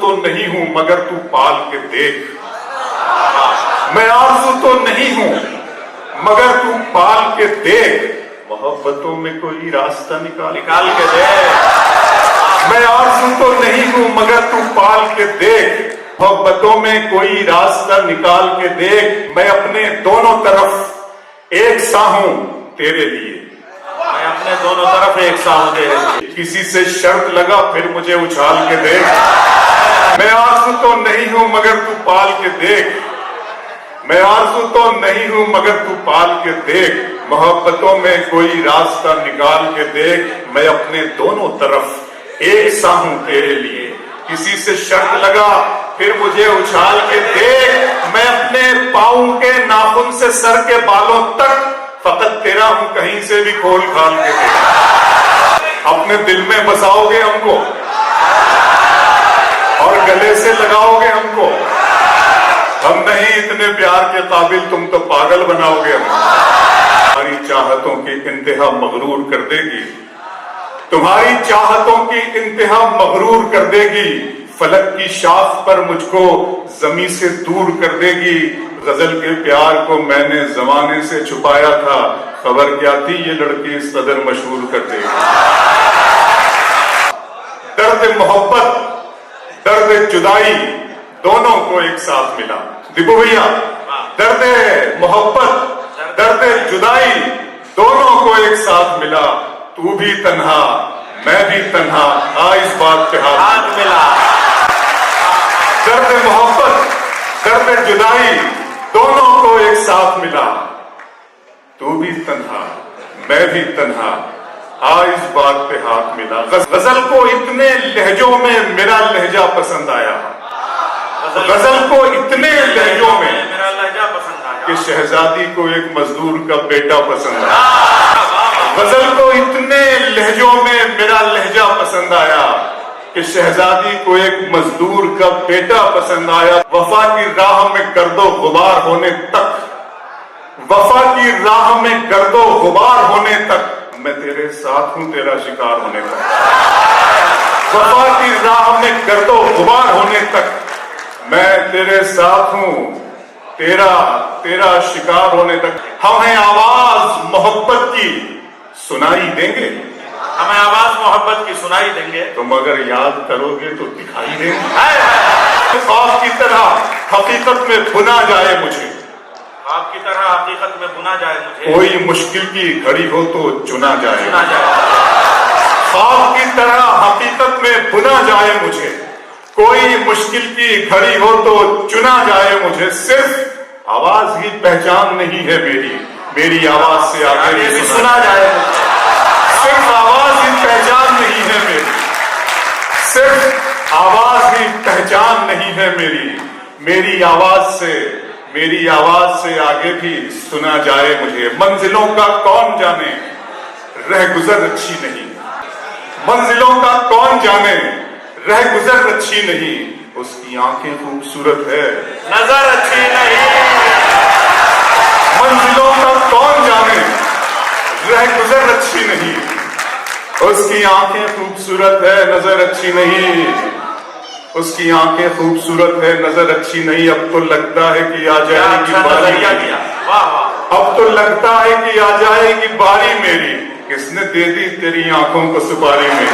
तो नहीं हूं मगर तू पाल के देख, मैं आरज़ू तो नहीं हूं मगर तू पाल के देख, मोहब्बतों में कोई रास्ता निकाल के दे। मैं आरज़ू तो नहीं हूं मगर तू पाल के देख, मोहब्बतों में कोई रास्ता निकाल के देख। मैं अपने दोनों तरफ एक सा हूं तेरे लिए, मैं अपने दोनों तरफ एक सा हूं तेरे लिए। किसी से शर्त लगा फिर मुझे उछाल के देख। मैं आरज़ू तो नहीं हूं मगर तू पाल के देख, मैं आरज़ू तो नहीं हूं मगर तू पाल के देख, मोहब्बतों में कोई रास्ता निकाल के देख। मैं अपने दोनों तरफ एक सा हूं तेरे लिए, किसी से शर्त लगा फिर मुझे उछाल के देख। मैं अपने पाँव के नाखून से सर के बालों तक फकत तेरा हूं, कहीं से भी खोल खाल के देख। अपने दिल में बसाओगे हमको और गले से लगाओगे हमको, हम नहीं इतने प्यार के काबिल, तुम तो पागल बनाओगे हमको। तुम्हारी चाहतों की इंतहा मगरूर कर देगी, तुम्हारी चाहतों की इंतहा मगरूर कर देगी, फलक की शाख पर मुझको जमी से दूर कर देगी। गजल के प्यार को मैंने जमाने से छुपाया था, खबर क्या थी ये लड़की इस कदर मशहूर कर देगी। दर्द मोहब्बत दर्द जुदाई दोनों को एक साथ मिला। दीपू भैया, दर्द मोहब्बत दर्द जुदाई दोनों को एक साथ मिला, तू भी तन्हा मैं भी तन्हा, आ इस बात पे हाथ मिला। दर्द मोहब्बत दर्द जुदाई दोनों को एक साथ मिला, तू भी तन्हा मैं भी तन्हा, आ इस बात पे हाथ मिला। गजल को इतने लहजों में मेरा लहजा पसंद आया, गजल को इतने लहजों में मेरा लहजा पसंद आया कि शहजादी को एक मजदूर का बेटा पसंद आया। गजल को इतने लहजों में मेरा लहजा पसंद आया कि शहजादी को एक मजदूर का बेटा पसंद आया। वफा की राह में गर्दो गुबार होने तक, वफा की राह में गर्दो गुबार होने तक मैं तेरे साथ हूं, तेरा शिकार होने तक। वफा की राह में गर्दो गुबार होने तक मैं तेरे साथ हूं, तेरा शिकार होने तक। हमें आवाज मोहब्बत की सुनाई देंगे, हमें आवाज मोहब्बत की सुनाई देंगे, तुम अगर याद करोगे तो दिखाई देंगे। ख्वाब की तरह हकीकत में बुना जाए मुझे, आपकी तरह हकीकत में बुना जाए मुझे, कोई मुश्किल की घड़ी हो तो चुना जाए। चुना जाए। ख्वाब की तरह हकीकत में बुना जाए मुझे, कोई मुश्किल की घड़ी हो तो चुना जाए मुझे। सिर्फ आवाज ही पहचान नहीं है मेरी, मेरी आवाज से आगे भी सुना जाए मुझे। सिर्फ आवाज ही पहचान नहीं है मेरी, सिर्फ आवाज ही पहचान नहीं है मेरी, मेरी आवाज से आगे भी सुना जाए मुझे। मंजिलों का कौन जाने रह गुजर अच्छी नहीं, मंजिलों का कौन जाने रह गुजर अच्छी नहीं, उसकी आंखें खूबसूरत है नजर अच्छी नहीं। मंजिलों का कौन जाने रह गुजर अच्छी नहीं, उसकी आंखें खूबसूरत है नजर अच्छी नहीं, उसकी आंखें खूबसूरत है नजर अच्छी नहीं। अब तो लगता है कि आ जाएगी बारी, वाह वाह। अब तो लगता है कि आ जाएगी बारी मेरी, किसने दे दी तेरी आंखों को सुपारी में।